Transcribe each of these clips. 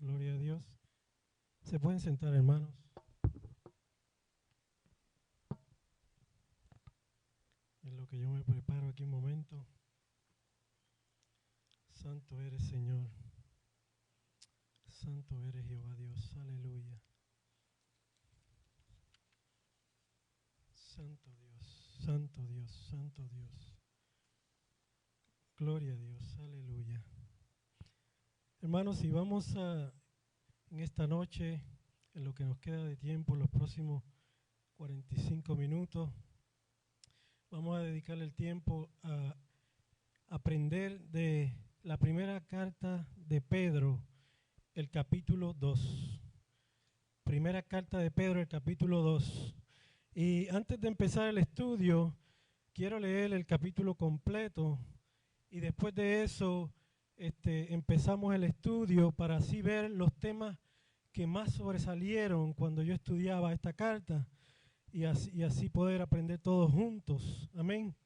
Gloria a Dios. Se pueden sentar, hermanos. En lo que yo me preparo aquí un momento. Santo eres, Señor. Santo eres, Jehová Dios. Aleluya. Santo Dios, Santo Dios, Santo Dios. Gloria a Dios. Aleluya. Hermanos, y vamos a, en esta noche, en lo que nos queda de tiempo, los próximos 45 minutos, vamos a dedicarle el tiempo a aprender de la primera carta de Pedro, el capítulo 2. Primera carta de Pedro, el capítulo 2. Y antes de empezar el estudio, quiero leer el capítulo completo y después de eso empezamos el estudio para así ver los temas que más sobresalieron cuando yo estudiaba esta carta y así poder aprender todos juntos. Amén.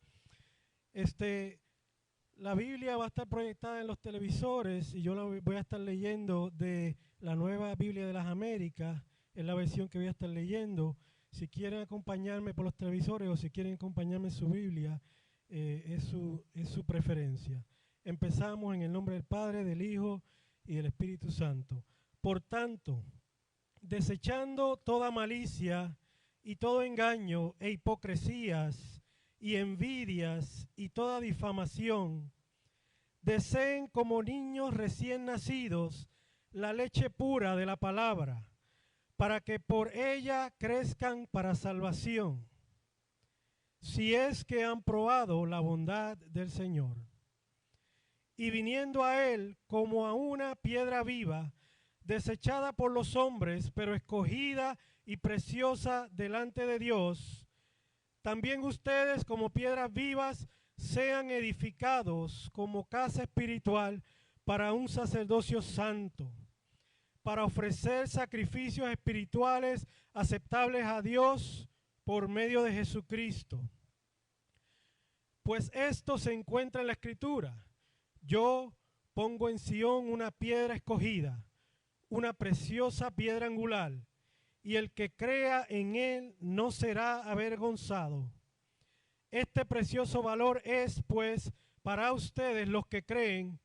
La Biblia va a estar proyectada en los televisores y yo la voy a estar leyendo de la Nueva Biblia de las Américas, es la versión que voy a estar leyendo. Si quieren acompañarme por los televisores o si quieren acompañarme en su Biblia, es su preferencia. Empezamos en el nombre del Padre, del Hijo y del Espíritu Santo. Por tanto, desechando toda malicia y todo engaño e hipocresías y envidias y toda difamación, deseen como niños recién nacidos la leche pura de la palabra, para que por ella crezcan para salvación, si es que han probado la bondad del Señor. Y viniendo a Él como a una piedra viva, desechada por los hombres, pero escogida y preciosa delante de Dios, también ustedes como piedras vivas sean edificados como casa espiritual para un sacerdocio santo, para ofrecer sacrificios espirituales aceptables a Dios por medio de Jesucristo. Pues esto se encuentra en la Escritura: yo pongo en Sión una piedra escogida, una preciosa piedra angular, y el que crea en él no será avergonzado. Este precioso valor es, pues, para ustedes los que creen,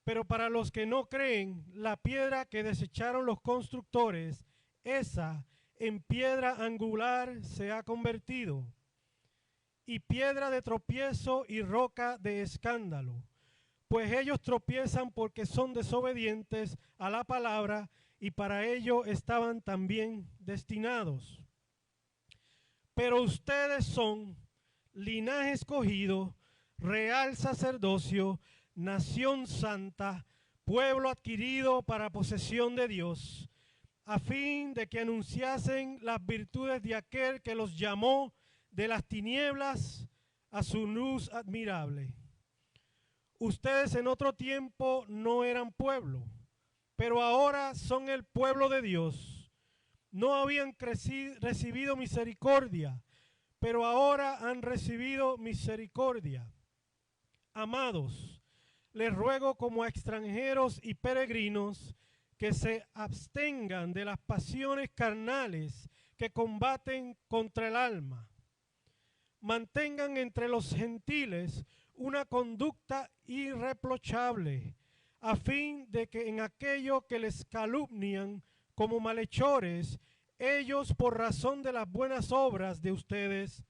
pero para los que no creen, la piedra que desecharon los constructores, esa en piedra angular se ha convertido, y piedra de tropiezo y roca de escándalo. Pues ellos tropiezan porque son desobedientes a la palabra, y para ello estaban también destinados. Pero ustedes son linaje escogido, real sacerdocio, nación santa, pueblo adquirido para posesión de Dios, a fin de que anunciasen las virtudes de aquel que los llamó de las tinieblas a su luz admirable. Ustedes en otro tiempo no eran pueblo, pero ahora son el pueblo de Dios. No habían recibido misericordia, pero ahora han recibido misericordia. Amados, les ruego como a extranjeros y peregrinos que se abstengan de las pasiones carnales que combaten contra el alma. Mantengan entre los gentiles una conducta irreprochable, a fin de que en aquello que les calumnian como malhechores, ellos por razón de las buenas obras de ustedes,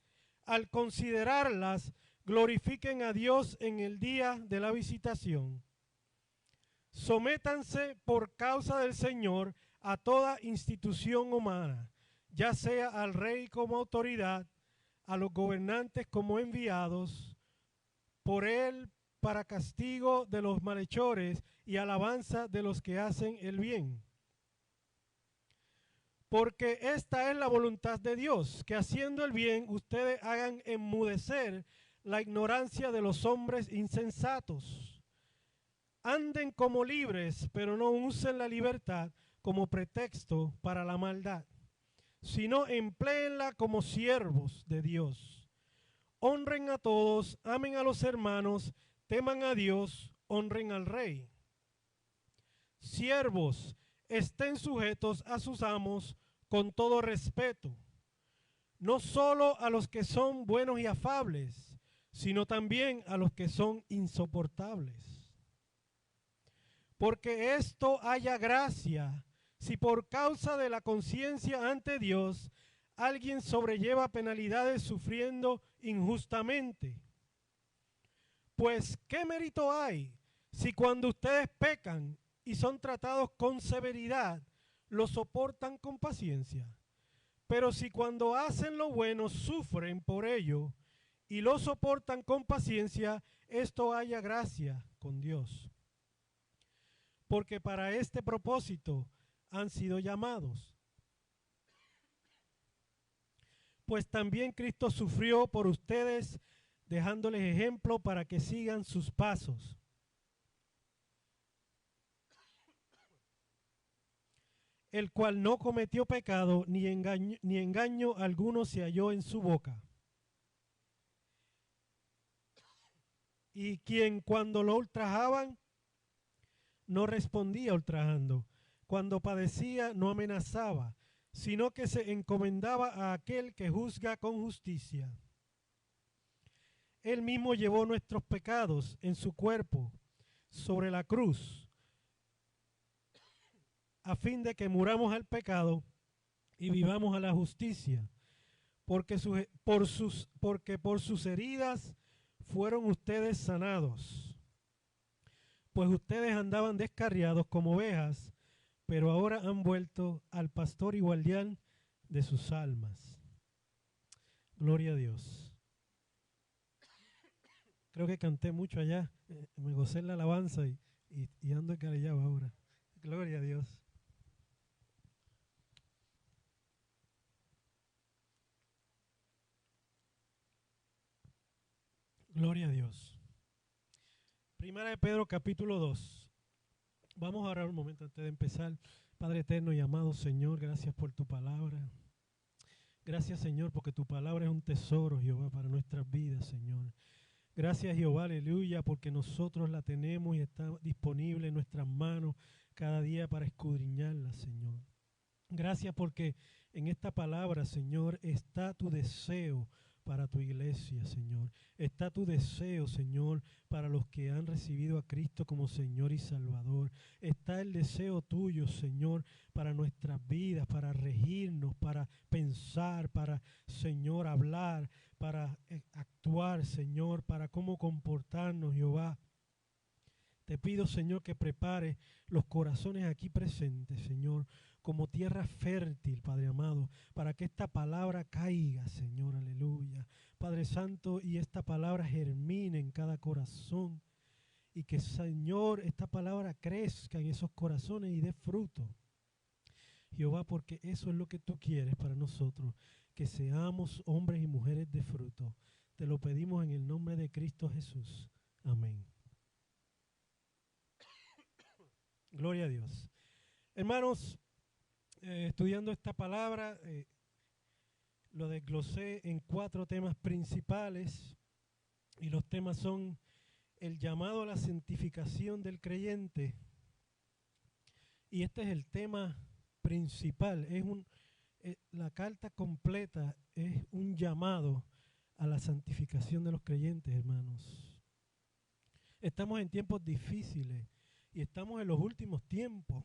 al considerarlas, glorifiquen a Dios en el día de la visitación. Sométanse por causa del Señor a toda institución humana, ya sea al rey como autoridad, a los gobernantes como enviados, por él para castigo de los malhechores y alabanza de los que hacen el bien. Porque esta es la voluntad de Dios, que haciendo el bien ustedes hagan enmudecer la ignorancia de los hombres insensatos. Anden como libres, pero no usen la libertad como pretexto para la maldad, sino empléenla como siervos de Dios. Honren a todos, amen a los hermanos, teman a Dios, honren al rey. Siervos, estén sujetos a sus amos con todo respeto, no solo a los que son buenos y afables, sino también a los que son insoportables. Porque esto haya gracia, si por causa de la conciencia ante Dios alguien sobrelleva penalidades sufriendo injustamente. Pues, ¿qué mérito hay si cuando ustedes pecan y son tratados con severidad, lo soportan con paciencia? Pero si cuando hacen lo bueno sufren por ello y lo soportan con paciencia, esto haya gracia con Dios. Porque para este propósito han sido llamados. Pues también Cristo sufrió por ustedes, dejándoles ejemplo para que sigan sus pasos. El cual no cometió pecado, ni engaño alguno se halló en su boca. Y quien cuando lo ultrajaban, no respondía ultrajando. Cuando padecía, no amenazaba, sino que se encomendaba a aquel que juzga con justicia. Él mismo llevó nuestros pecados en su cuerpo sobre la cruz, a fin de que muramos al pecado y vivamos a la justicia, porque por sus heridas fueron ustedes sanados. Pues ustedes andaban descarriados como ovejas, pero ahora han vuelto al pastor y guardián de sus almas. Gloria a Dios. Creo que canté mucho allá, me gocé en la alabanza y ando encarillado ahora. Gloria a Dios. Gloria a Dios. Primera de Pedro capítulo 2. Vamos a orar un momento antes de empezar. Padre eterno y amado Señor, gracias por tu palabra. Gracias Señor porque tu palabra es un tesoro, Jehová, para nuestras vidas, Señor. Gracias Jehová, aleluya, porque nosotros la tenemos y está disponible en nuestras manos cada día para escudriñarla, Señor. Gracias porque en esta palabra, Señor, está tu deseo para tu iglesia, Señor. Está tu deseo, Señor, para los que han recibido a Cristo como Señor y Salvador. Está el deseo tuyo, Señor, para nuestras vidas, para regirnos, para pensar, para, Señor, hablar, para actuar, Señor, para cómo comportarnos, Jehová. Te pido, Señor, que prepare los corazones aquí presentes, Señor, como tierra fértil, Padre amado, para que esta palabra caiga, Señor, aleluya. Padre Santo, y esta palabra germine en cada corazón, y que, Señor, esta palabra crezca en esos corazones y dé fruto. Jehová, porque eso es lo que tú quieres para nosotros, que seamos hombres y mujeres de fruto. Te lo pedimos en el nombre de Cristo Jesús. Amén. Gloria a Dios. Hermanos, estudiando esta palabra, lo desglosé en 4 temas principales, y los temas son el llamado a la santificación del creyente, y este es el tema principal. La carta completa es un llamado a la santificación de los creyentes, hermanos. Estamos en tiempos difíciles y estamos en los últimos tiempos.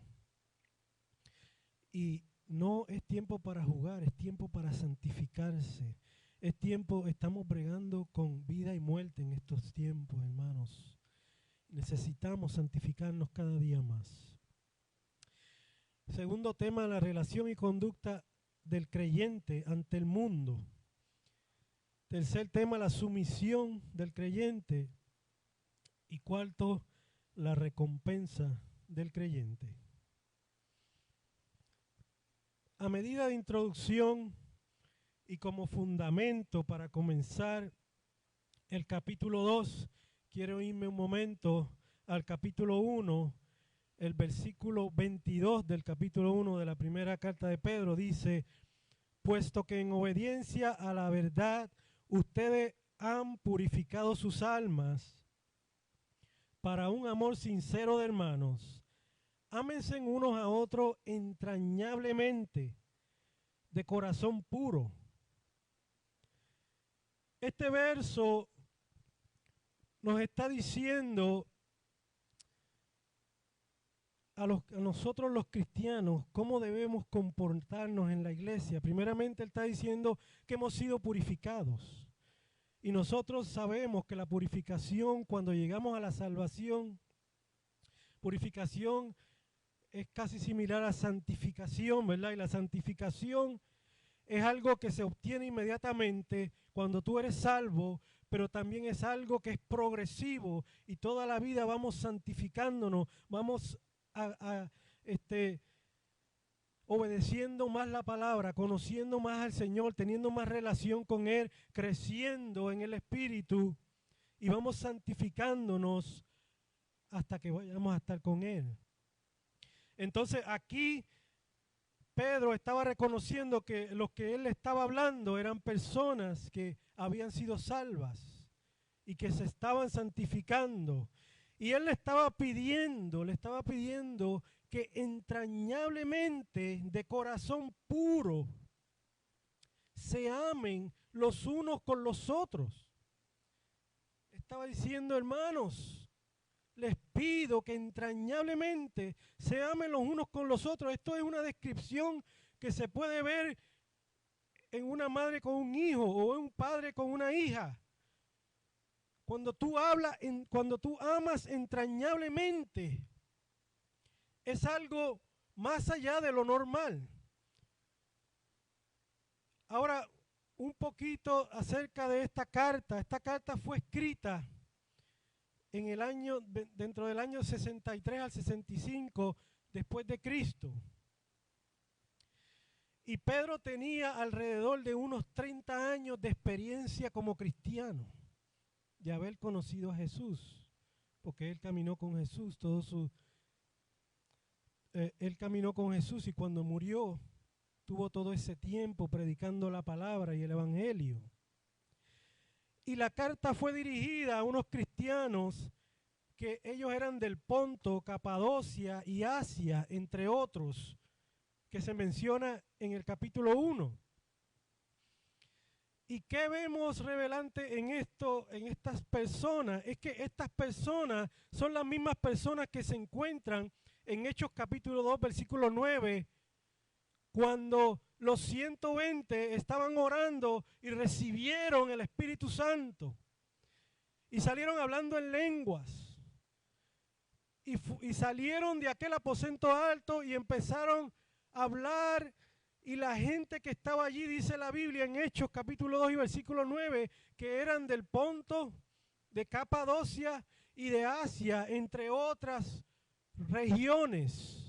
Y no es tiempo para jugar, es tiempo para santificarse. Estamos bregando con vida y muerte en estos tiempos, hermanos. Necesitamos santificarnos cada día más. Segundo tema, la relación y conducta del creyente ante el mundo. Tercer tema, la sumisión del creyente. Y cuarto, la recompensa del creyente. A medida de introducción y como fundamento para comenzar el capítulo 2, quiero irme un momento al capítulo 1, el versículo 22 del capítulo 1 de la primera carta de Pedro dice: puesto que en obediencia a la verdad ustedes han purificado sus almas para un amor sincero de hermanos, ámense unos a otros entrañablemente, de corazón puro. Este verso nos está diciendo a nosotros los cristianos cómo debemos comportarnos en la iglesia. Primeramente, él está diciendo que hemos sido purificados. Y nosotros sabemos que la purificación, cuando llegamos a la salvación, purificación es casi similar a santificación, ¿verdad? Y la santificación es algo que se obtiene inmediatamente cuando tú eres salvo, pero también es algo que es progresivo y toda la vida vamos santificándonos, vamos obedeciendo más la palabra, conociendo más al Señor, teniendo más relación con Él, creciendo en el Espíritu y vamos santificándonos hasta que vayamos a estar con Él. Entonces aquí Pedro estaba reconociendo que los que él estaba hablando eran personas que habían sido salvas y que se estaban santificando. Y él le estaba pidiendo que entrañablemente, de corazón puro, se amen los unos con los otros. Estaba diciendo, hermanos, les pido que entrañablemente se amen los unos con los otros. Esto es una descripción que se puede ver en una madre con un hijo o en un padre con una hija. Cuando tú amas entrañablemente, es algo más allá de lo normal. Ahora, un poquito acerca de esta carta. Esta carta fue escrita dentro del año 63 al 65 después de Cristo. Y Pedro tenía alrededor de unos 30 años de experiencia como cristiano, de haber conocido a Jesús, porque él caminó con Jesús, él caminó con Jesús y cuando murió tuvo todo ese tiempo predicando la palabra y el evangelio. Y la carta fue dirigida a unos cristianos que ellos eran del Ponto, Capadocia y Asia, entre otros, que se menciona en el capítulo 1. ¿Y qué vemos revelante en estas personas? Es que estas personas son las mismas personas que se encuentran en Hechos capítulo 2, versículo 9, cuando los 120 estaban orando y recibieron el Espíritu Santo y salieron hablando en lenguas y salieron de aquel aposento alto y empezaron a hablar. Y la gente que estaba allí, dice la Biblia en Hechos capítulo 2 y versículo 9, que eran del Ponto, de Capadocia y de Asia, entre otras regiones.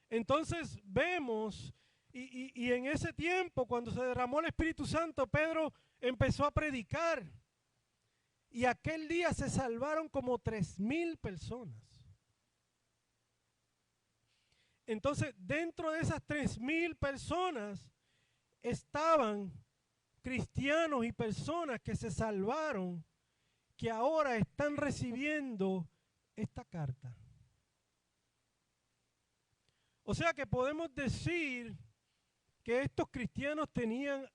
Entonces vemos, y en ese tiempo, cuando se derramó el Espíritu Santo, Pedro empezó a predicar. Y aquel día se salvaron como 3,000 personas. Entonces, dentro de esas 3,000 personas estaban cristianos y personas que se salvaron, que ahora están recibiendo esta carta. O sea que podemos decir que estos cristianos tenían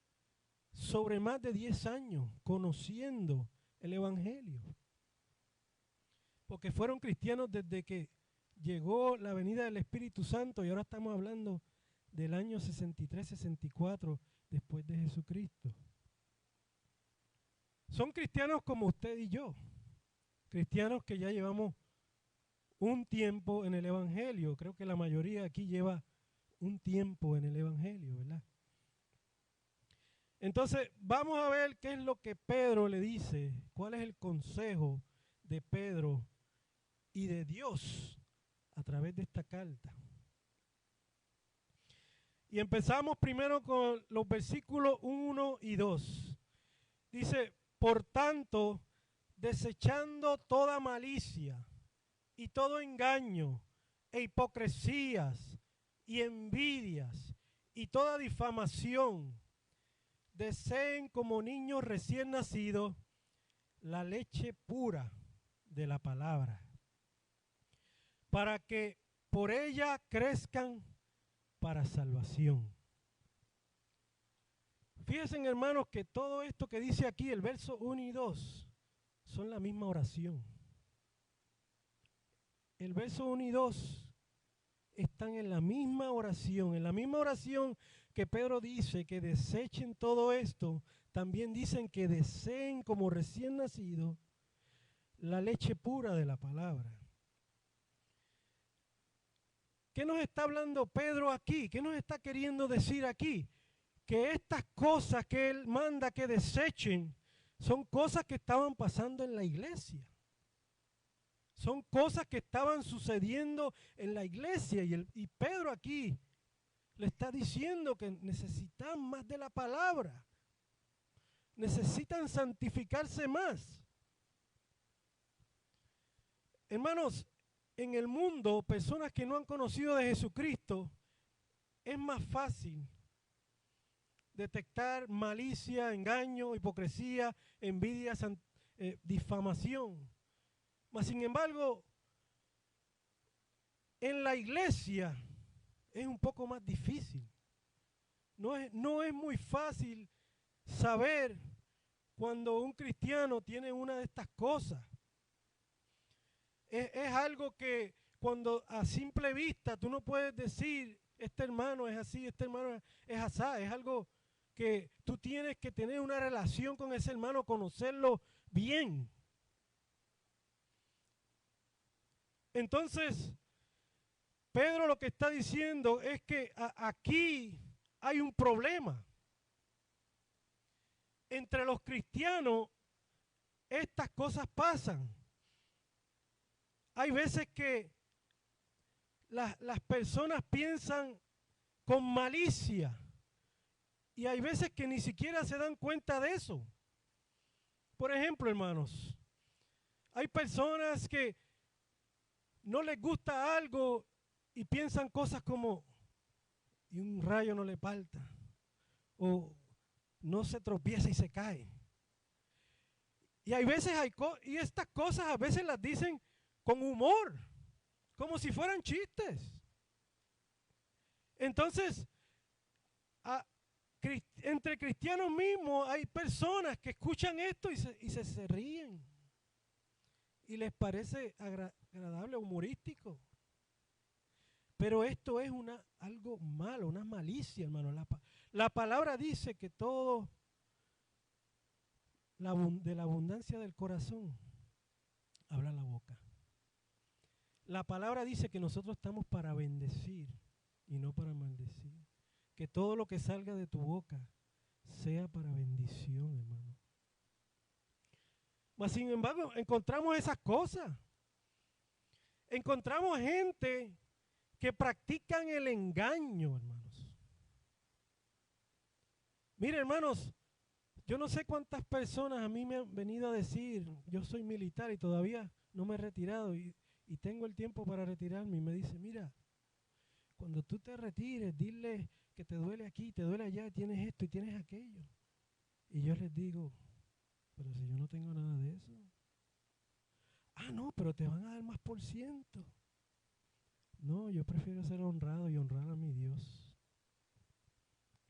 sobre más de 10 años conociendo el evangelio. Porque fueron cristianos desde que llegó la venida del Espíritu Santo y ahora estamos hablando del año 63, 64 después de Jesucristo. Son cristianos como usted y yo, cristianos que ya llevamos un tiempo en el Evangelio. Creo que la mayoría aquí lleva un tiempo en el Evangelio, ¿verdad? Entonces, vamos a ver qué es lo que Pedro le dice, cuál es el consejo de Pedro y de Dios a través de esta carta. Y empezamos primero con los versículos 1 y 2. Dice, por tanto, desechando toda malicia y todo engaño e hipocresías y envidias y toda difamación, deseen como niños recién nacidos la leche pura de la palabra, para que por ella crezcan para salvación. Fíjense, hermanos, que todo esto que dice aquí, el verso 1 y 2, son la misma oración. El verso 1 y 2 están en la misma oración que Pedro dice que desechen todo esto, también dicen que deseen como recién nacido la leche pura de la palabra. ¿Qué nos está hablando Pedro aquí? ¿Qué nos está queriendo decir aquí? Que estas cosas que él manda que desechen son cosas que estaban pasando en la iglesia. Son cosas que estaban sucediendo en la iglesia. Y Pedro aquí le está diciendo que necesitan más de la palabra. Necesitan santificarse más. Hermanos, en el mundo, personas que no han conocido de Jesucristo, es más fácil detectar malicia, engaño, hipocresía, envidia, difamación. Mas, sin embargo, en la iglesia es un poco más difícil. No es muy fácil saber cuando un cristiano tiene una de estas cosas. Es algo que cuando a simple vista tú no puedes decir, este hermano es así, este hermano es asá. Es algo que tú tienes que tener una relación con ese hermano, conocerlo bien. Entonces, Pedro lo que está diciendo es que aquí hay un problema. Entre los cristianos, estas cosas pasan. Hay veces que las personas piensan con malicia y hay veces que ni siquiera se dan cuenta de eso. Por ejemplo, hermanos, hay personas que no les gusta algo y piensan cosas como, y un rayo no le falta, o no se tropieza y se cae. Y hay veces y estas cosas a veces las dicen con humor, como si fueran chistes. Entonces, entre cristianos mismos hay personas que escuchan esto y se ríen. Y les parece agradable, humorístico. Pero esto es algo malo, una malicia, hermano. La palabra dice que todo de la abundancia del corazón habla la boca. La palabra dice que nosotros estamos para bendecir y no para maldecir. Que todo lo que salga de tu boca sea para bendición, hermano. Mas, sin embargo, encontramos esas cosas. Encontramos gente que practican el engaño, hermanos. Mire, hermanos, yo no sé cuántas personas a mí me han venido a decir, yo soy militar y todavía no me he retirado y tengo el tiempo para retirarme, y me dice, mira, cuando tú te retires, dile que te duele aquí, te duele allá, tienes esto y tienes aquello. Y yo les digo, pero si yo no tengo nada de eso. Ah, no, pero te van a dar más por ciento. No, yo prefiero ser honrado y honrar a mi Dios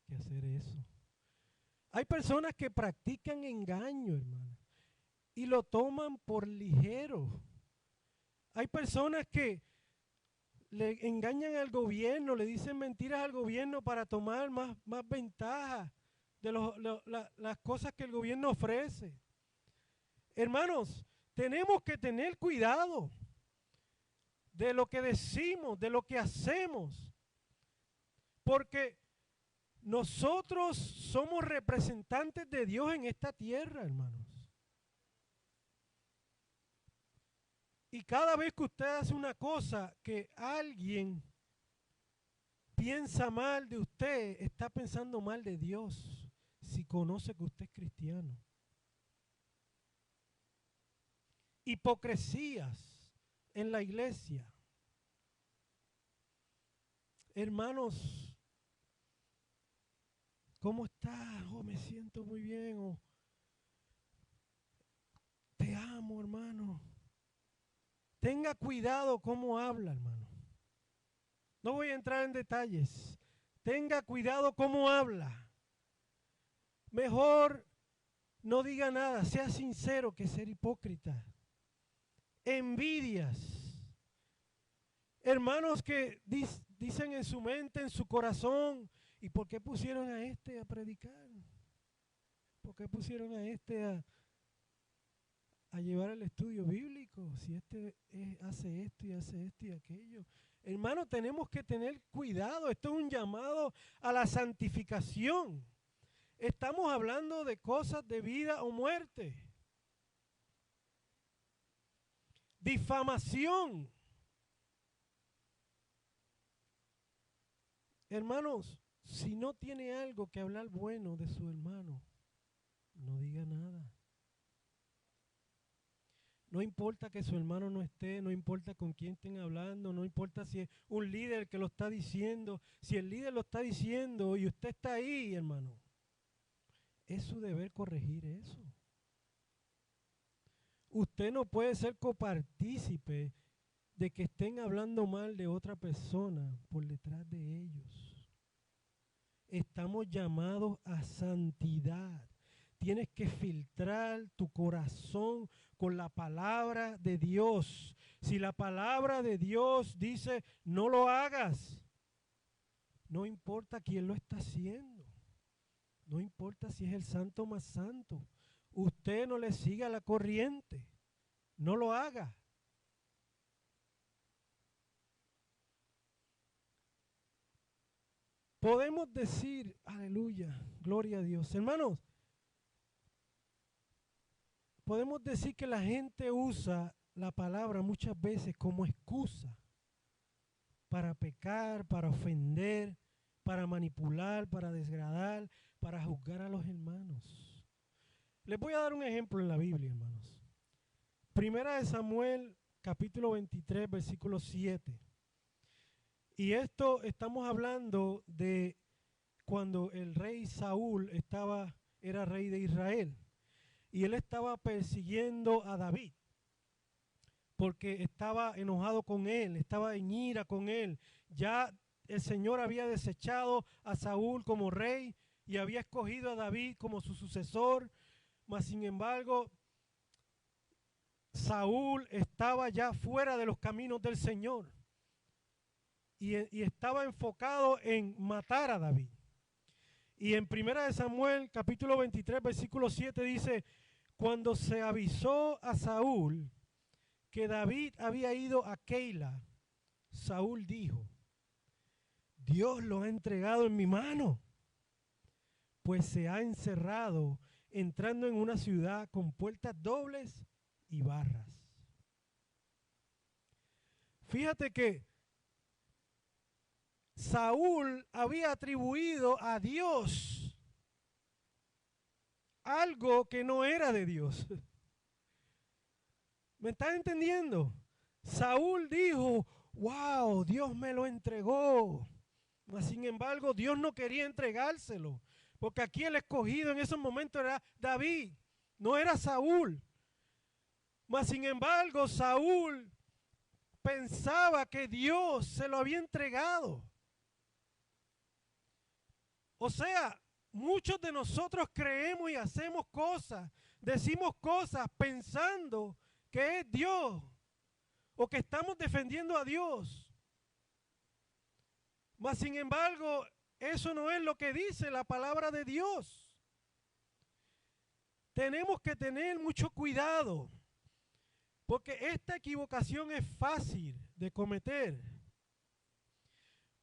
que hacer eso. Hay personas que practican engaño, hermano, y lo toman por ligero. Hay personas que le engañan al gobierno, le dicen mentiras al gobierno para tomar más ventaja de las cosas que el gobierno ofrece. Hermanos, tenemos que tener cuidado de lo que decimos, de lo que hacemos, porque nosotros somos representantes de Dios en esta tierra, hermanos. Y cada vez que usted hace una cosa que alguien piensa mal de usted, está pensando mal de Dios, si conoce que usted es cristiano. Hipocresías en la iglesia. Hermanos, ¿cómo estás? Oh, me siento muy bien. Oh, te amo, hermano. Tenga cuidado cómo habla, hermano. No voy a entrar en detalles. Tenga cuidado cómo habla. Mejor no diga nada, sea sincero que ser hipócrita. Envidias. Hermanos que dicen en su mente, en su corazón, ¿y por qué pusieron a este a predicar? ¿Por qué pusieron a este a llevar el estudio bíblico? Si este hace esto y hace esto y aquello. Hermano, tenemos que tener cuidado. Esto es un llamado a la santificación. Estamos hablando de cosas de vida o muerte. Difamación. Hermanos, si no tiene algo que hablar bueno de su hermano, no diga nada. No importa que su hermano no esté, no importa con quién estén hablando, no importa si es un líder que lo está diciendo. Si el líder lo está diciendo y usted está ahí, hermano, es su deber corregir eso. Usted no puede ser copartícipe de que estén hablando mal de otra persona por detrás de ellos. Estamos llamados a santidad. Tienes que filtrar tu corazón con la palabra de Dios. Si la palabra de Dios dice no lo hagas, no importa quién lo está haciendo. No importa si es el santo más santo. Usted no le siga la corriente. No lo haga. Podemos decir, aleluya, gloria a Dios. Hermanos, podemos decir que la gente usa la palabra muchas veces como excusa para pecar, para ofender, para manipular, para desagradar, para juzgar a los hermanos. Les voy a dar un ejemplo en la Biblia, hermanos. Primera de Samuel, capítulo 23, versículo 7. Y esto estamos hablando de cuando el rey Saúl era rey de Israel. Y él estaba persiguiendo a David porque estaba enojado con él, estaba en ira con él. Ya el Señor había desechado a Saúl como rey y había escogido a David como su sucesor. Mas sin embargo, Saúl estaba ya fuera de los caminos del Señor y estaba enfocado en matar a David. Y en 1 de Samuel, capítulo 23, versículo 7 dice, cuando se avisó a Saúl que David había ido a Keila, Saúl dijo, Dios lo ha entregado en mi mano, pues se ha encerrado entrando en una ciudad con puertas dobles y barras. Fíjate que Saúl había atribuido a Dios algo que no era de Dios. ¿Me estás entendiendo? Saúl dijo, wow, Dios me lo entregó. Mas, sin embargo, Dios no quería entregárselo, porque aquí el escogido en esos momentos era David, no era Saúl. Mas, sin embargo, Saúl pensaba que Dios se lo había entregado. O sea, muchos de nosotros creemos y hacemos cosas, decimos cosas pensando que es Dios o que estamos defendiendo a Dios. Mas sin embargo, eso no es lo que dice la palabra de Dios. Tenemos que tener mucho cuidado, porque esta equivocación es fácil de cometer.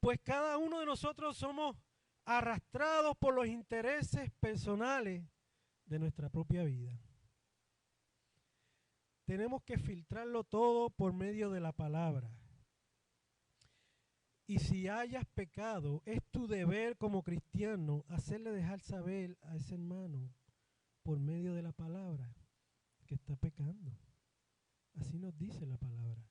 Pues cada uno de nosotros somos arrastrados por los intereses personales de nuestra propia vida. Tenemos que filtrarlo todo por medio de la palabra. Y si hayas pecado, es tu deber como cristiano hacerle dejar saber a ese hermano por medio de la palabra que está pecando. Así nos dice la palabra.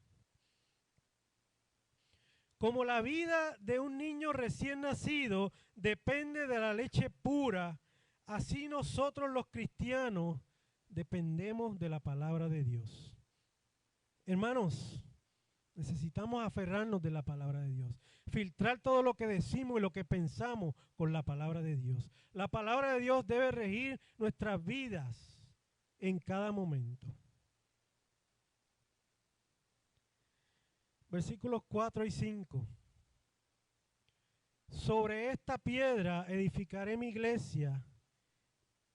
Como la vida de un niño recién nacido depende de la leche pura, así nosotros los cristianos dependemos de la palabra de Dios. Hermanos, necesitamos aferrarnos de la palabra de Dios. Filtrar todo lo que decimos y lo que pensamos con la palabra de Dios. La palabra de Dios debe regir nuestras vidas en cada momento. Versículos 4 y 5. Sobre esta piedra edificaré mi iglesia,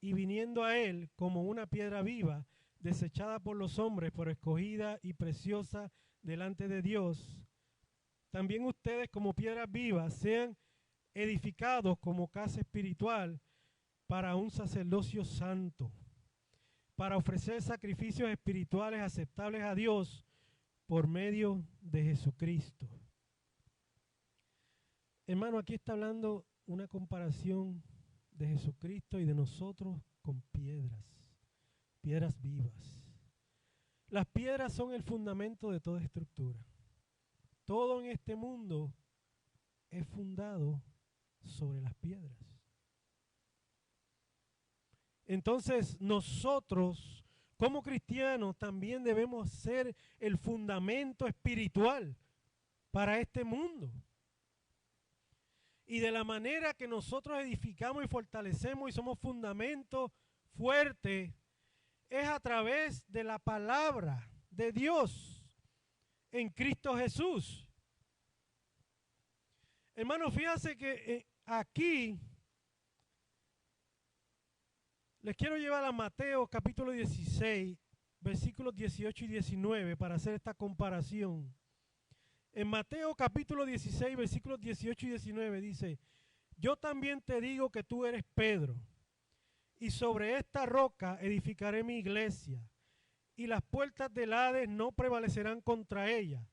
y viniendo a él como una piedra viva, desechada por los hombres, pero escogida y preciosa delante de Dios, también ustedes como piedras vivas sean edificados como casa espiritual para un sacerdocio santo, para ofrecer sacrificios espirituales aceptables a Dios por medio de Jesucristo. Hermano, aquí está hablando una comparación de Jesucristo y de nosotros con piedras vivas. Las piedras son el fundamento de toda estructura. Todo en este mundo es fundado sobre las piedras. Entonces nosotros como cristianos también debemos ser el fundamento espiritual para este mundo. Y de la manera que nosotros edificamos y fortalecemos y somos fundamento fuerte es a través de la palabra de Dios en Cristo Jesús. Hermano, fíjense que aquí les quiero llevar a Mateo capítulo 16, versículos 18 y 19 para hacer esta comparación. En Mateo capítulo 16, versículos 18 y 19 dice: yo también te digo que tú eres Pedro, y sobre esta roca edificaré mi iglesia, y las puertas del Hades no prevalecerán contra ella.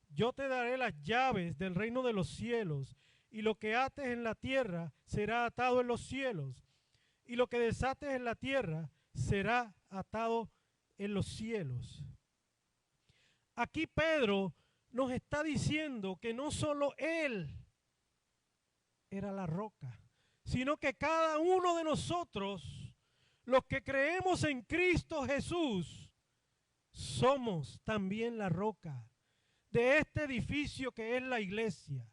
Yo te daré las llaves del reino de los cielos, y lo que ates en la tierra será atado en los cielos, y lo que desates en la tierra será atado en los cielos. Aquí Pedro nos está diciendo que no solo él era la roca, sino que cada uno de nosotros, los que creemos en Cristo Jesús, somos también la roca de este edificio que es la iglesia.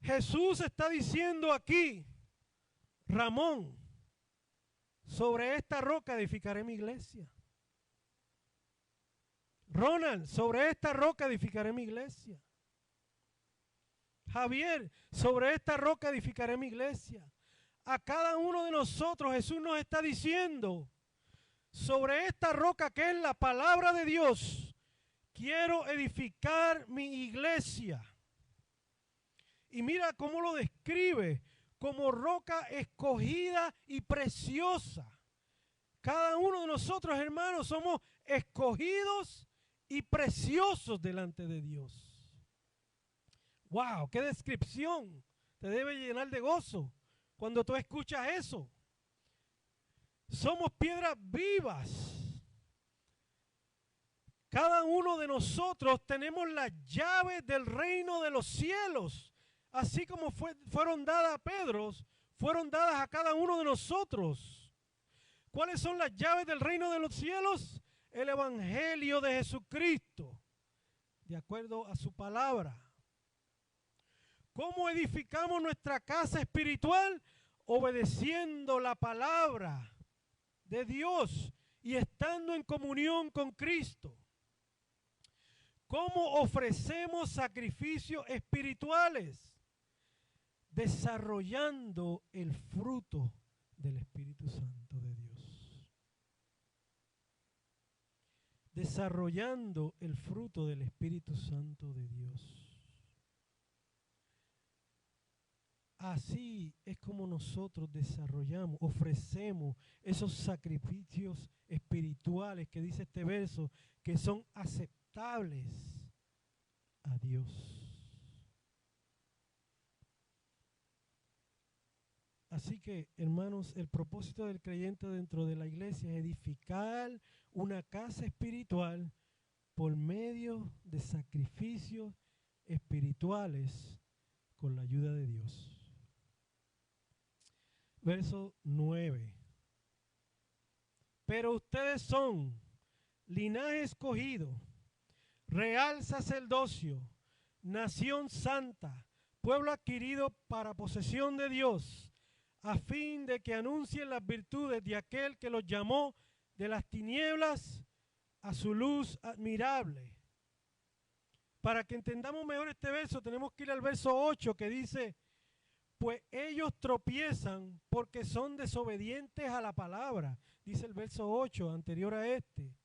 Jesús está diciendo aquí: Ramón, sobre esta roca edificaré mi iglesia. Ronald, sobre esta roca edificaré mi iglesia. Javier, sobre esta roca edificaré mi iglesia. A cada uno de nosotros Jesús nos está diciendo: sobre esta roca que es la palabra de Dios, quiero edificar mi iglesia. Y mira cómo lo describe: como roca escogida y preciosa. Cada uno de nosotros, hermanos, somos escogidos y preciosos delante de Dios. ¡Wow! ¡Qué descripción! Te debe llenar de gozo cuando tú escuchas eso. Somos piedras vivas. Cada uno de nosotros tenemos las llaves del reino de los cielos. Así como fueron dadas a Pedro, fueron dadas a cada uno de nosotros. ¿Cuáles son las llaves del reino de los cielos? El evangelio de Jesucristo, de acuerdo a su palabra. ¿Cómo edificamos nuestra casa espiritual? Obedeciendo la palabra de Dios y estando en comunión con Cristo. ¿Cómo ofrecemos sacrificios espirituales? Desarrollando el fruto del Espíritu Santo de Dios. Desarrollando el fruto del Espíritu Santo de Dios. Así es como nosotros desarrollamos, ofrecemos esos sacrificios espirituales que dice este verso, que son aceptables a Dios. Así que, hermanos, el propósito del creyente dentro de la iglesia es edificar una casa espiritual por medio de sacrificios espirituales con la ayuda de Dios. Verso 9. Pero ustedes son linaje escogido, real sacerdocio, nación santa, pueblo adquirido para posesión de Dios, a fin de que anuncien las virtudes de aquel que los llamó de las tinieblas a su luz admirable. Para que entendamos mejor este verso, tenemos que ir al verso 8 que dice, pues ellos tropiezan porque son desobedientes a la palabra. Dice el verso 8 anterior a este.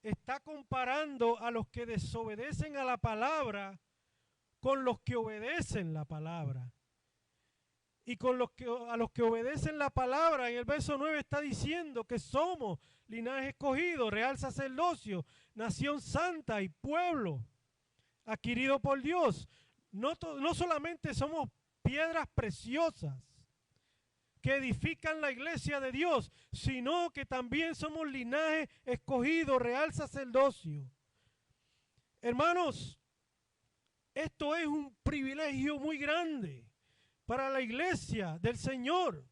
Está comparando a los que desobedecen a la palabra con los que obedecen la palabra. Y con a los que obedecen la palabra, en el verso 9 está diciendo que somos linaje escogido, real sacerdocio, nación santa y pueblo adquirido por Dios. No solamente somos piedras preciosas que edifican la iglesia de Dios, sino que también somos linaje escogido, real sacerdocio. Hermanos, esto es un privilegio muy grande para la iglesia del Señor.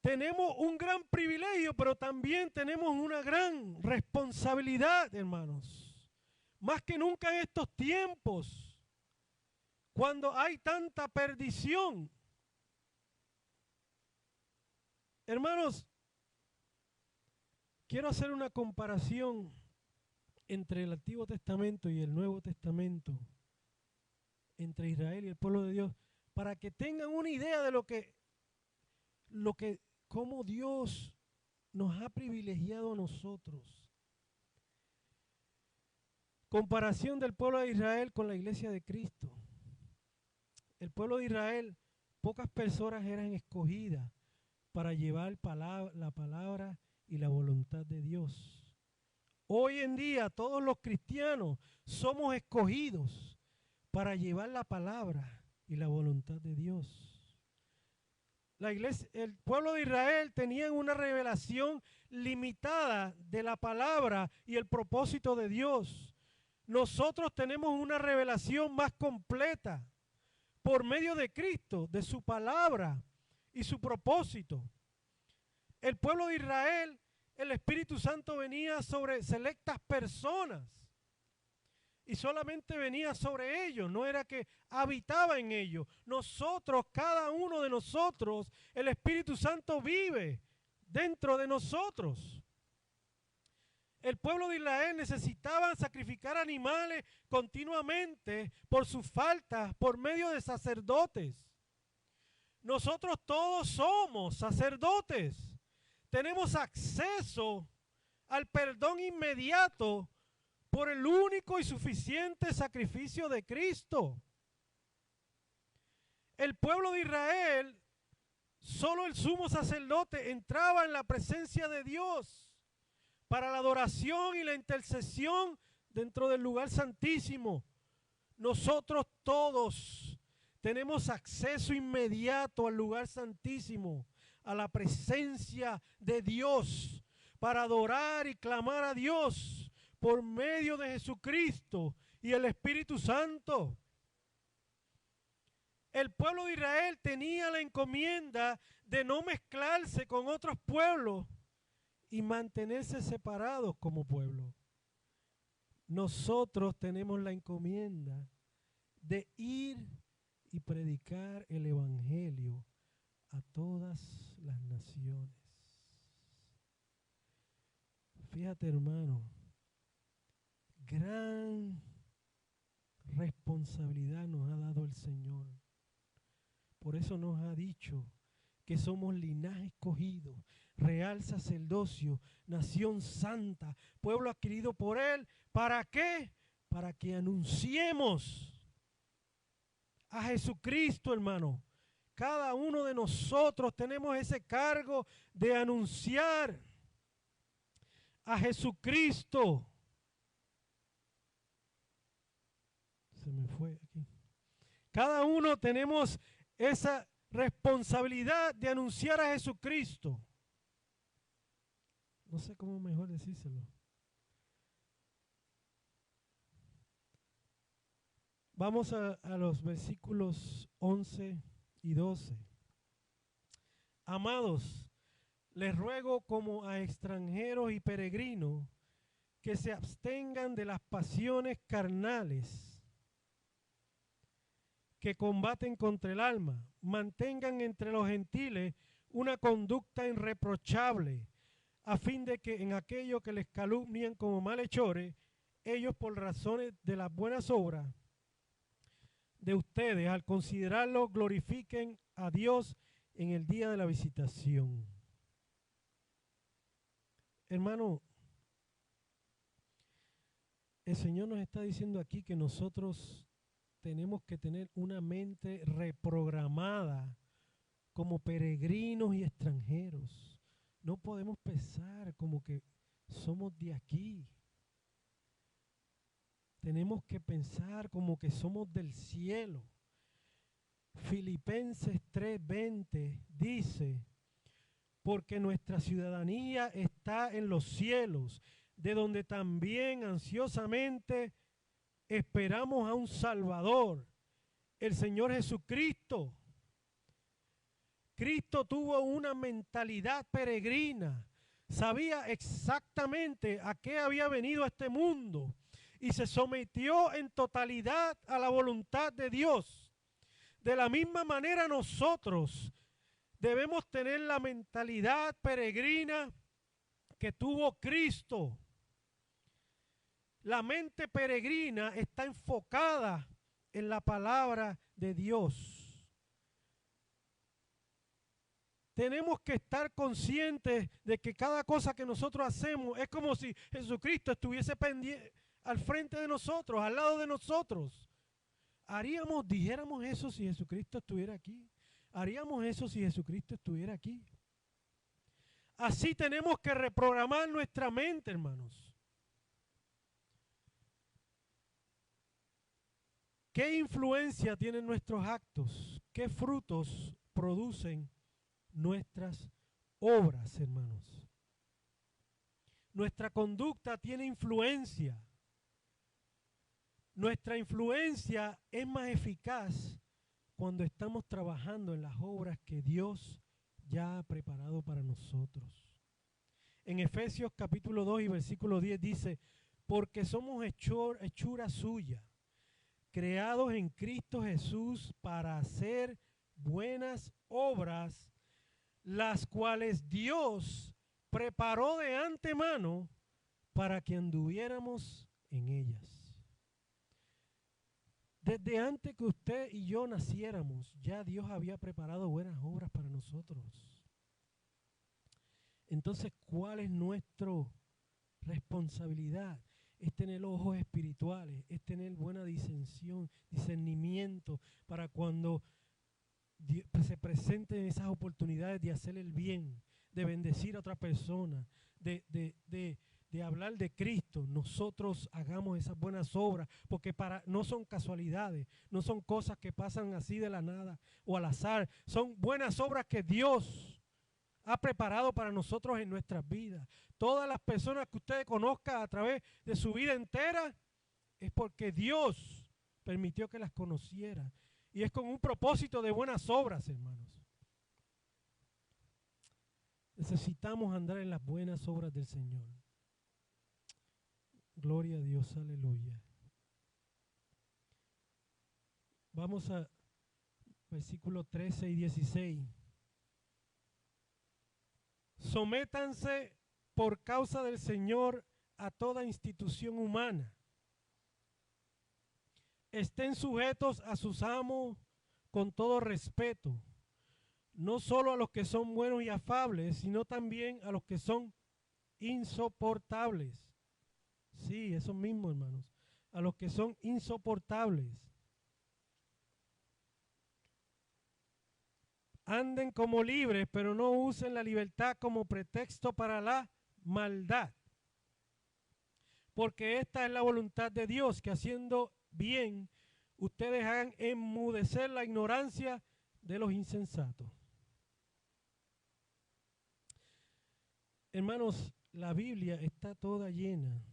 Tenemos un gran privilegio, pero también tenemos una gran responsabilidad, hermanos. Más que nunca en estos tiempos, cuando hay tanta perdición. Hermanos, quiero hacer una comparación entre el Antiguo Testamento y el Nuevo Testamento, entre Israel y el pueblo de Dios, para que tengan una idea de cómo Dios nos ha privilegiado a nosotros. Comparación del pueblo de Israel con la iglesia de Cristo. El pueblo de Israel, pocas personas eran escogidas para llevar la palabra y la voluntad de Dios. Hoy en día todos los cristianos somos escogidos para llevar la palabra y la voluntad de Dios. La iglesia, el pueblo de Israel tenía una revelación limitada de la palabra y el propósito de Dios. Nosotros tenemos una revelación más completa por medio de Cristo, de su palabra y su propósito. El pueblo de Israel, el Espíritu Santo venía sobre selectas personas y solamente venía sobre ellos, no era que habitaba en ellos. Nosotros, cada uno de nosotros, el Espíritu Santo vive dentro de nosotros. El pueblo de Israel necesitaba sacrificar animales continuamente por sus faltas, por medio de sacerdotes. Nosotros todos somos sacerdotes. Tenemos acceso al perdón inmediato por el único y suficiente sacrificio de Cristo. El pueblo de Israel, solo el sumo sacerdote entraba en la presencia de Dios para la adoración y la intercesión dentro del lugar santísimo. Nosotros todos tenemos acceso inmediato al lugar santísimo, a la presencia de Dios, para adorar y clamar a Dios por medio de Jesucristo y el Espíritu Santo. El pueblo de Israel tenía la encomienda de no mezclarse con otros pueblos y mantenerse separados como pueblo. Nosotros tenemos la encomienda de ir y predicar el evangelio a todas las naciones. Fíjate, hermano, gran responsabilidad nos ha dado el Señor. Por eso nos ha dicho que somos linaje escogido, real sacerdocio, nación santa, pueblo adquirido por Él. ¿Para qué? Para que anunciemos a Jesucristo, hermano. Cada uno de nosotros tenemos ese cargo de anunciar a Jesucristo. Se me fue aquí. Cada uno tenemos esa responsabilidad de anunciar a Jesucristo. No sé cómo mejor decírselo. Vamos a los versículos 11 y 12. Amados, Les ruego como a extranjeros y peregrinos que se abstengan de las pasiones carnales que combaten contra el alma. Mantengan entre los gentiles una conducta irreprochable, a fin de que en aquello que les calumnian como malhechores, ellos por razones de las buenas obras de ustedes, al considerarlo, glorifiquen a Dios en el día de la visitación. Hermano, el Señor nos está diciendo aquí que nosotros tenemos que tener una mente reprogramada como peregrinos y extranjeros. No podemos pensar como que somos de aquí. Tenemos que pensar como que somos del cielo. Filipenses 3:20 dice, porque nuestra ciudadanía está en los cielos, de donde también ansiosamente esperamos a un Salvador, el Señor Jesucristo. Cristo tuvo una mentalidad peregrina, sabía exactamente a qué había venido a este mundo y se sometió en totalidad a la voluntad de Dios. De la misma manera nosotros debemos tener la mentalidad peregrina que tuvo Cristo. La mente peregrina está enfocada en la palabra de Dios. Tenemos que estar conscientes de que cada cosa que nosotros hacemos es como si Jesucristo estuviese al frente de nosotros, al lado de nosotros. Dijéramos eso si Jesucristo estuviera aquí. Haríamos eso si Jesucristo estuviera aquí. Así tenemos que reprogramar nuestra mente, hermanos. ¿Qué influencia tienen nuestros actos? ¿Qué frutos producen nuestras obras, hermanos? Nuestra conducta tiene influencia. Nuestra influencia es más eficaz cuando estamos trabajando en las obras que Dios ya ha preparado para nosotros. En Efesios capítulo 2 y versículo 10 dice, porque somos hechura suya, creados en Cristo Jesús para hacer buenas obras, las cuales Dios preparó de antemano para que anduviéramos en ellas. Desde antes que usted y yo naciéramos, ya Dios había preparado buenas obras para nosotros. Entonces, ¿cuál es nuestra responsabilidad? Es tener ojos espirituales, es tener buena discernimiento para cuando se presenten esas oportunidades de hacer el bien, de bendecir a otra persona, de hablar de Cristo, nosotros hagamos esas buenas obras, porque no son casualidades, no son cosas que pasan así de la nada o al azar, son buenas obras que Dios ha preparado para nosotros en nuestras vidas. Todas las personas que usted conozca a través de su vida entera es porque Dios permitió que las conociera. Y es con un propósito de buenas obras, hermanos. Necesitamos andar en las buenas obras del Señor. Gloria a Dios, aleluya. Vamos a versículos 13 y 16. Sométanse por causa del Señor a toda institución humana. Estén sujetos a sus amos con todo respeto, no solo a los que son buenos y afables, sino también a los que son insoportables. Sí, eso mismo, hermanos, a los que son insoportables. Anden como libres, pero no usen la libertad como pretexto para la maldad. Porque esta es la voluntad de Dios, que haciendo bien, ustedes hagan enmudecer la ignorancia de los insensatos. Hermanos, la Biblia está toda llena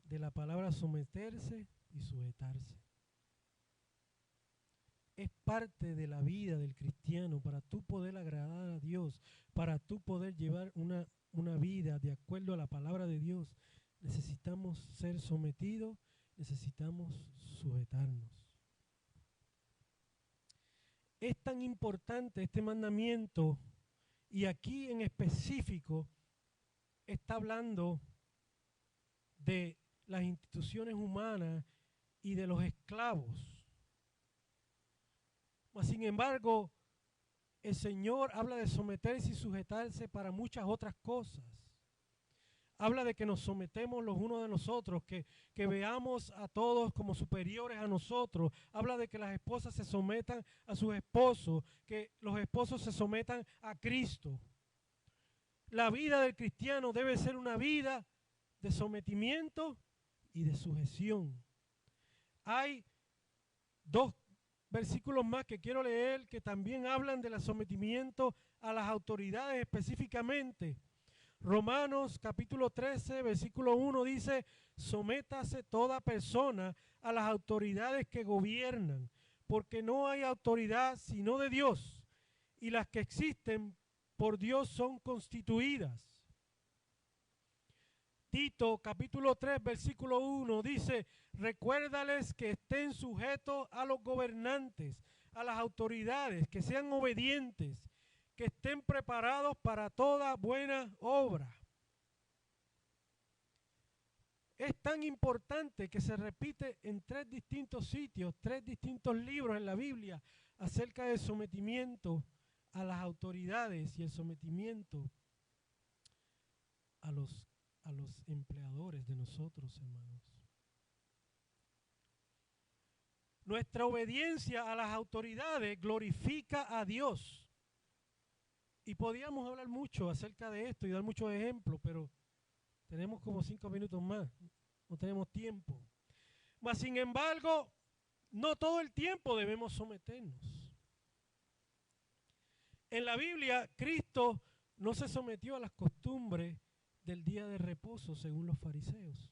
de la palabra someterse y sujetarse. es parte de la vida del cristiano. Para tú poder agradar a Dios, para tú poder llevar una vida de acuerdo a la palabra de Dios, necesitamos ser sometidos, necesitamos sujetarnos. Es tan importante este mandamiento, y aquí en específico está hablando de las instituciones humanas y de los esclavos. Sin embargo, el Señor habla de someterse y sujetarse para muchas otras cosas. Habla de que nos sometemos los unos de los otros, que veamos a todos como superiores a nosotros. Habla de que las esposas se sometan a sus esposos, que los esposos se sometan a Cristo. La vida del cristiano debe ser una vida de sometimiento y de sujeción. Hay dos versículos más que quiero leer que también hablan del sometimiento a las autoridades específicamente. Romanos capítulo 13, versículo 1 dice: sométase toda persona a las autoridades que gobiernan, porque no hay autoridad sino de Dios, y las que existen por Dios son constituidas. Tito capítulo 3, versículo 1 dice: recuérdales que estén sujetos a los gobernantes, a las autoridades, que sean obedientes, que estén preparados para toda buena obra. Es tan importante que se repite en 3 distintos sitios, 3 distintos libros en la Biblia acerca del sometimiento a las autoridades y el sometimiento a los empleadores de nosotros, hermanos. Nuestra obediencia a las autoridades glorifica a Dios. Y podíamos hablar mucho acerca de esto y dar muchos ejemplos, pero tenemos como 5 minutos más, no tenemos tiempo. Mas sin embargo, no todo el tiempo debemos someternos. En la Biblia, Cristo no se sometió a las costumbres del día de reposo según los fariseos.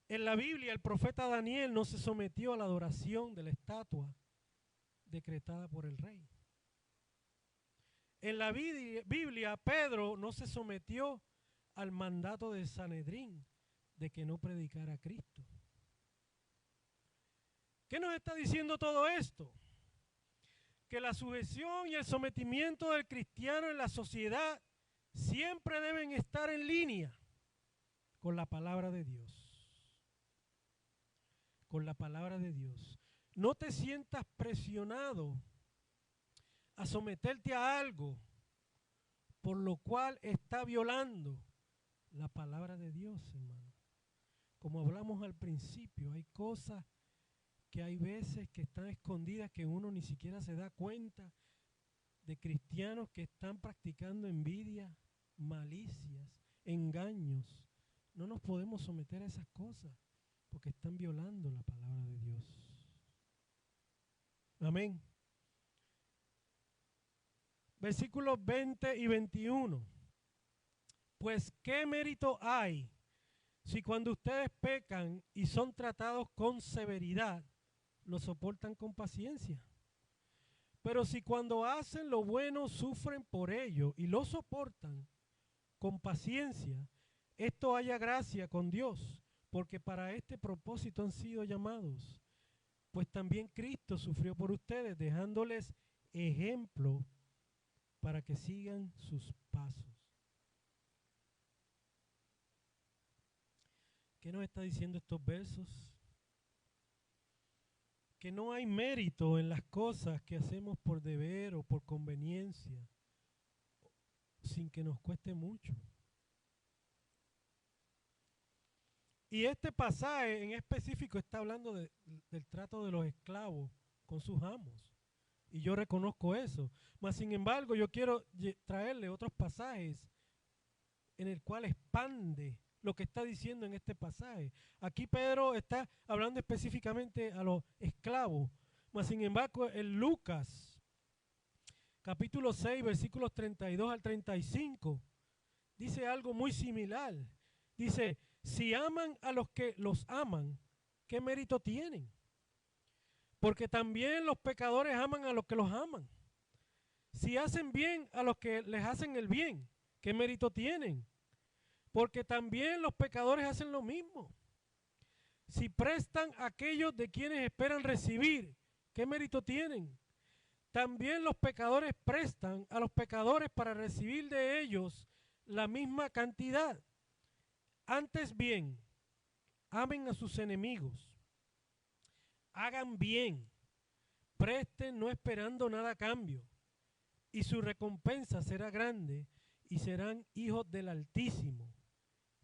En la Biblia, el profeta Daniel no se sometió a la adoración de la estatua decretada por el rey. En la Biblia, Pedro no se sometió al mandato de Sanedrín de que no predicara a Cristo. ¿Qué nos está diciendo todo esto? Que la sujeción y el sometimiento del cristiano en la sociedad siempre deben estar en línea con la palabra de Dios. Con la palabra de Dios. No te sientas presionado a someterte a algo por lo cual está violando la palabra de Dios, hermano. Como hablamos al principio, hay cosas que hay veces que están escondidas que uno ni siquiera se da cuenta, de cristianos que están practicando envidia, malicias, engaños. No nos podemos someter a esas cosas porque están violando la palabra de Dios. Amén. Versículos 20 y 21. Pues qué mérito hay si cuando ustedes pecan y son tratados con severidad, lo soportan con paciencia. Pero si cuando hacen lo bueno sufren por ello y lo soportan con paciencia, esto haya gracia con Dios, porque para este propósito han sido llamados. Pues también Cristo sufrió por ustedes, dejándoles ejemplo para que sigan sus pasos. ¿Qué nos está diciendo estos versos? Que no hay mérito en las cosas que hacemos por deber o por conveniencia, sin que nos cueste mucho. Y este pasaje en específico está hablando del trato de los esclavos con sus amos. Y yo reconozco eso. Mas sin embargo, yo quiero traerle otros pasajes en el cual expande lo que está diciendo en este pasaje. Aquí Pedro está hablando específicamente a los esclavos. Mas sin embargo, en Lucas, capítulo 6, versículos 32 al 35, dice algo muy similar. Dice: si aman a los que los aman, ¿qué mérito tienen? Porque también los pecadores aman a los que los aman. Si hacen bien a los que les hacen el bien, ¿qué mérito tienen? Porque también los pecadores hacen lo mismo. Si prestan a aquellos de quienes esperan recibir, ¿qué mérito tienen? También los pecadores prestan a los pecadores para recibir de ellos la misma cantidad. Antes bien, amen a sus enemigos, hagan bien, presten no esperando nada a cambio, y su recompensa será grande y serán hijos del Altísimo.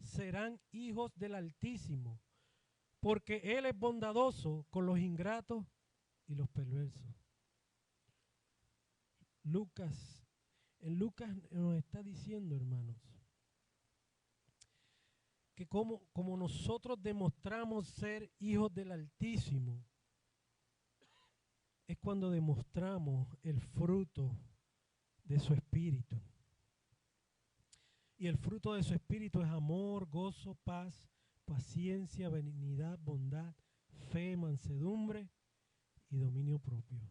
Serán hijos del Altísimo, porque Él es bondadoso con los ingratos y los perversos. En Lucas nos está diciendo, hermanos, que como nosotros demostramos ser hijos del Altísimo, es cuando demostramos el fruto de su Espíritu. Y el fruto de su Espíritu es amor, gozo, paz, paciencia, benignidad, bondad, fe, mansedumbre y dominio propio.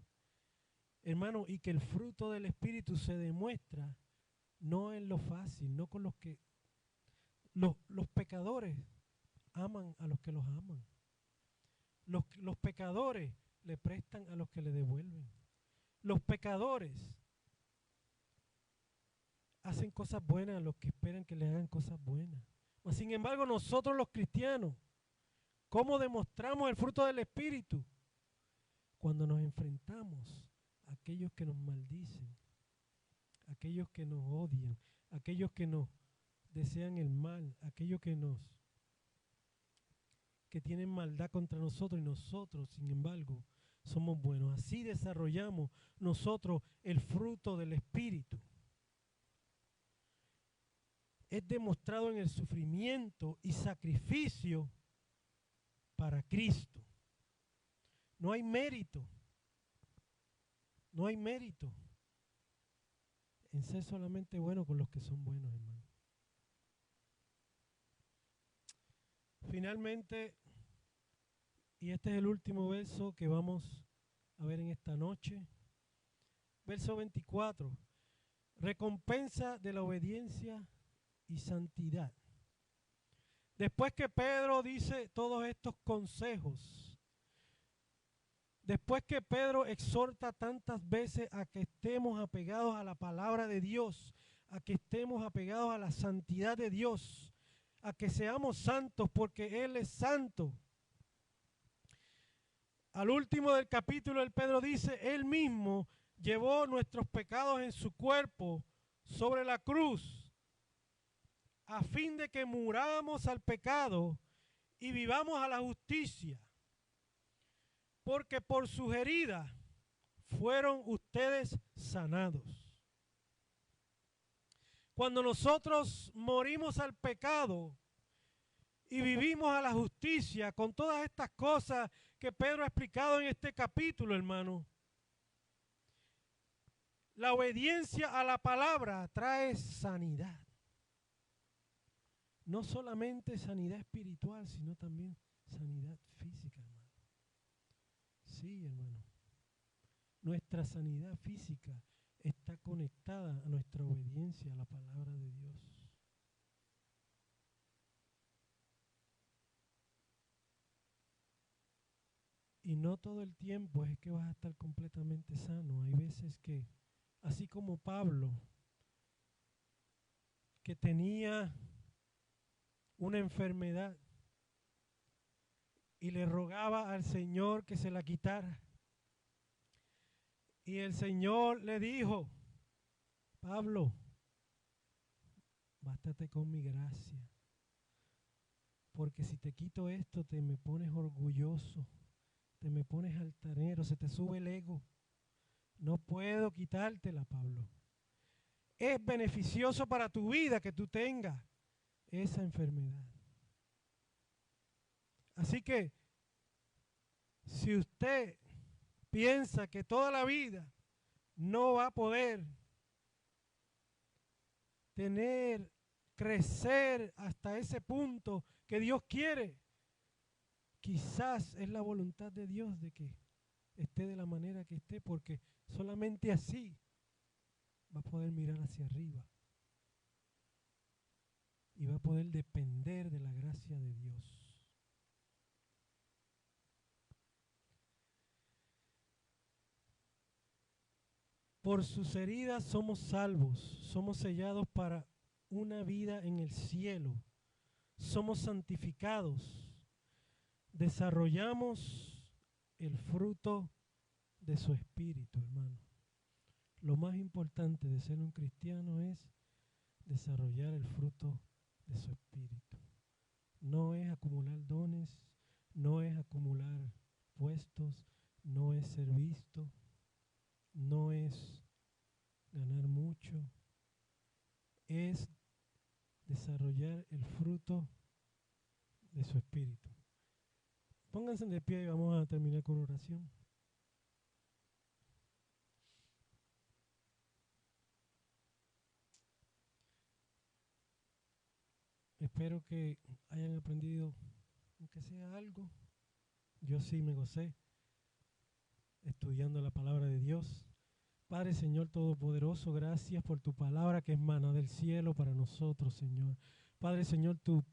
Hermano, y que el fruto del Espíritu se demuestra no en lo fácil, no con los que... Los pecadores aman a los que los aman. Los pecadores le prestan a los que le devuelven. Los pecadores hacen cosas buenas a los que esperan que le hagan cosas buenas. Mas, sin embargo, nosotros los cristianos, ¿cómo demostramos el fruto del Espíritu? Cuando nos enfrentamos a aquellos que nos maldicen, a aquellos que nos odian, a aquellos que nos desean el mal, a aquellos que tienen maldad contra nosotros y nosotros, sin embargo, somos buenos. Así desarrollamos nosotros el fruto del Espíritu. Es demostrado en el sufrimiento y sacrificio para Cristo. No hay mérito. No hay mérito en ser solamente bueno con los que son buenos, hermano. Finalmente, y este es el último verso que vamos a ver en esta noche, verso 24, recompensa de la obediencia y santidad. Después que Pedro dice todos estos consejos, después que Pedro exhorta tantas veces a que estemos apegados a la palabra de Dios, a que estemos apegados a la santidad de Dios, a que seamos santos porque Él es santo. Al último del capítulo, el Pedro dice, Él mismo llevó nuestros pecados en su cuerpo sobre la cruz, a fin de que muramos al pecado y vivamos a la justicia. Porque por sus heridas fueron ustedes sanados. Cuando nosotros morimos al pecado y vivimos a la justicia, con todas estas cosas que Pedro ha explicado en este capítulo, hermano, la obediencia a la palabra trae sanidad. No solamente sanidad espiritual, sino también sanidad física, hermano. Sí, hermano. Nuestra sanidad física está conectada a nuestra obediencia a la palabra de Dios. Y no todo el tiempo es que vas a estar completamente sano. Hay veces que, así como Pablo, que tenía una enfermedad y le rogaba al Señor que se la quitara. Y el Señor le dijo, Pablo, bástate con mi gracia, porque si te quito esto te me pones orgulloso, te me pones altanero, se te sube el ego. No puedo quitártela, Pablo. Es beneficioso para tu vida que tú tengas esa enfermedad. Así que, si usted piensa que toda la vida no va a poder crecer hasta ese punto que Dios quiere, quizás es la voluntad de Dios de que esté de la manera que esté, porque solamente así va a poder mirar hacia arriba y va a poder depender de la gracia de Dios. Por sus heridas somos salvos, somos sellados para una vida en el cielo, somos santificados, desarrollamos el fruto de su espíritu, hermano. Lo más importante de ser un cristiano es desarrollar el fruto de su espíritu. No es acumular dones, no es acumular puestos, no es ser visto, no es ganar mucho, es desarrollar el fruto de su espíritu. Pónganse de pie y vamos a terminar con oración. Espero que hayan aprendido, aunque sea algo. Yo sí me gocé estudiando la palabra de Dios. Padre, Señor Todopoderoso, gracias por tu palabra que es mana del cielo para nosotros, Señor. Padre, Señor, tu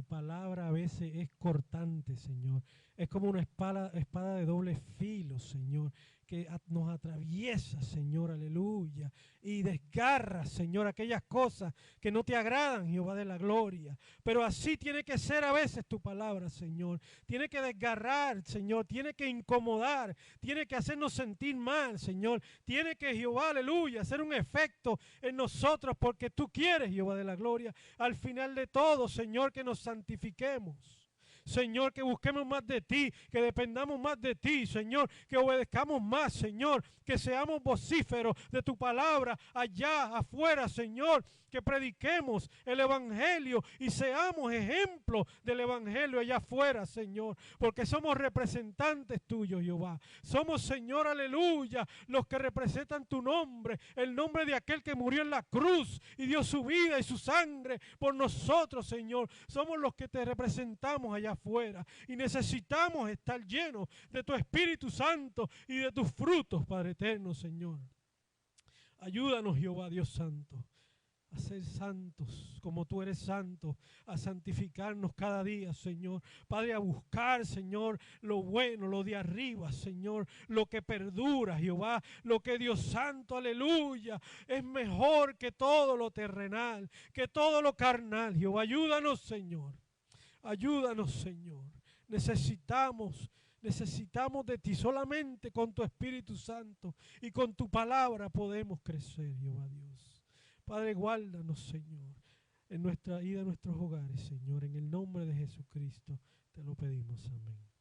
palabra a veces es cortante, Señor. Es como una espada de doble filo, Señor, que nos atraviesa, Señor, aleluya. Y desgarra, Señor, aquellas cosas que no te agradan, Jehová de la gloria. Pero así tiene que ser a veces tu palabra, Señor. Tiene que desgarrar, Señor. Tiene que incomodar. Tiene que hacernos sentir mal, Señor. Tiene que, Jehová, aleluya, hacer un efecto en nosotros porque tú quieres, Jehová de la gloria, al final de todo, Señor, que nos santifiquemos. Señor, que busquemos más de ti, que dependamos más de ti, Señor, que obedezcamos más, Señor, que seamos vocíferos de tu palabra allá afuera, Señor, que prediquemos el evangelio y seamos ejemplo del evangelio allá afuera, Señor, porque somos representantes tuyos, Jehová. Somos, Señor, aleluya, los que representan tu nombre, el nombre de aquel que murió en la cruz y dio su vida y su sangre por nosotros, Señor. Somos los que te representamos allá afuera y necesitamos estar llenos de tu Espíritu Santo y de tus frutos, Padre eterno, Señor. Ayúdanos, Jehová, Dios Santo, a ser santos como tú eres santo, a santificarnos cada día, Señor. Padre, a buscar, Señor, lo bueno, lo de arriba, Señor, lo que perdura, Jehová, lo que Dios santo, aleluya, es mejor que todo lo terrenal, que todo lo carnal, Jehová. Ayúdanos, Señor. Ayúdanos, Señor. Necesitamos de ti. Solamente con tu Espíritu Santo y con tu palabra podemos crecer, Jehová Dios. Padre, guárdanos, Señor, en nuestra ida a nuestros hogares, Señor. En el nombre de Jesucristo te lo pedimos. Amén.